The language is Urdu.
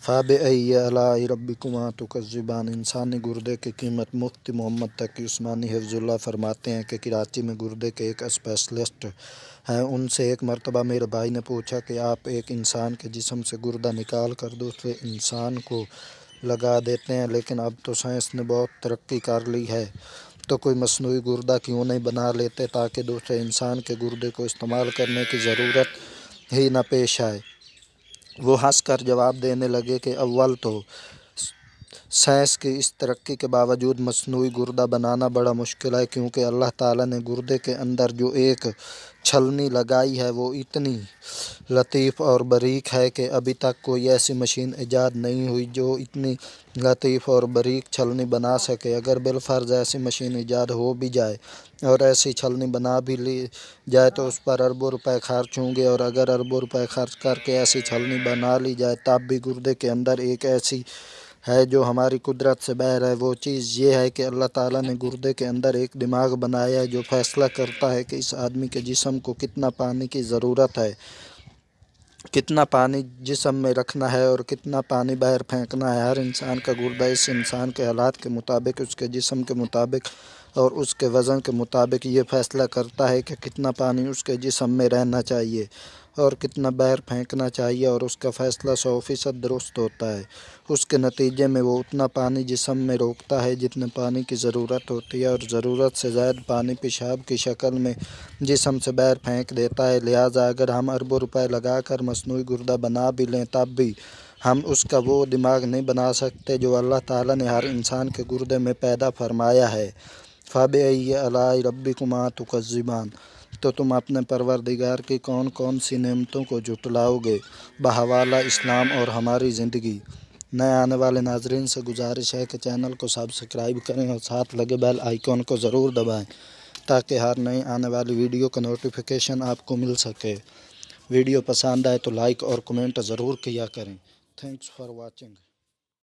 فَبِأَيِّ آلَاءِ رَبِّكُمَا تُكَذِّبَانِ۔ انسانی گردے کی قیمت مفتی محمد تقی عثمانی حفظ اللہ فرماتے ہیں کہ کراچی میں گردے کے ایک اسپیشلسٹ ہیں۔ ان سے ایک مرتبہ میرے بھائی نے پوچھا کہ آپ ایک انسان کے جسم سے گردہ نکال کر دوسرے انسان کو لگا دیتے ہیں، لیکن اب تو سائنس نے بہت ترقی کر لی ہے، تو کوئی مصنوعی گردہ کیوں نہیں بنا لیتے تاکہ دوسرے انسان کے گردے کو استعمال کرنے کی ضرورت ہی نہ پیش آئے۔ وہ ہنس کر جواب دینے لگے کہ اول تو سائنس کی اس ترقی کے باوجود مصنوعی گردہ بنانا بڑا مشکل ہے، کیونکہ اللہ تعالیٰ نے گردے کے اندر جو ایک چھلنی لگائی ہے وہ اتنی لطیف اور باریک ہے کہ ابھی تک کوئی ایسی مشین ایجاد نہیں ہوئی جو اتنی لطیف اور باریک چھلنی بنا سکے۔ اگر بالفرض ایسی مشین ایجاد ہو بھی جائے اور ایسی چھلنی بنا بھی لی جائے تو اس پر اربوں روپے خرچ ہوں گے، اور اگر اربوں روپے خرچ کر کے ایسی چھلنی بنا لی جائے تب بھی گردے کے اندر ایک ایسی ہے جو ہماری قدرت سے باہر ہے۔ وہ چیز یہ ہے کہ اللہ تعالیٰ نے گردے کے اندر ایک دماغ بنایا ہے جو فیصلہ کرتا ہے کہ اس آدمی کے جسم کو کتنا پانی کی ضرورت ہے، کتنا پانی جسم میں رکھنا ہے اور کتنا پانی باہر پھینکنا ہے۔ ہر انسان کا گردہ اس انسان کے حالات کے مطابق، اس کے جسم کے مطابق اور اس کے وزن کے مطابق یہ فیصلہ کرتا ہے کہ کتنا پانی اس کے جسم میں رہنا چاہیے اور کتنا باہر پھینکنا چاہیے، اور اس کا فیصلہ 100% درست ہوتا ہے۔ اس کے نتیجے میں وہ اتنا پانی جسم میں روکتا ہے جتنے پانی کی ضرورت ہوتی ہے، اور ضرورت سے زائد پانی پیشاب کی شکل میں جسم سے باہر پھینک دیتا ہے۔ لہٰذا اگر ہم اربوں روپے لگا کر مصنوعی گردہ بنا بھی لیں تب بھی ہم اس کا وہ دماغ نہیں بنا سکتے جو اللہ تعالیٰ نے ہر انسان کے گردے میں پیدا فرمایا ہے۔ فَبِأَيِّ آلَاءِ رَبِّكُمَا تُكَذِّبَانِ۔ تو تم اپنے پروردگار کی کون کون سی نعمتوں کو جھٹلاؤ گے؟ بحوالہ اسلام اور ہماری زندگی۔ نئے آنے والے ناظرین سے گزارش ہے کہ چینل کو سبسکرائب کریں اور ساتھ لگے بیل آئیکن کو ضرور دبائیں تاکہ ہر نئی آنے والی ویڈیو کا نوٹیفیکیشن آپ کو مل سکے۔ ویڈیو پسند آئے تو لائک اور کمنٹ ضرور کیا کریں۔ Thanks for watching.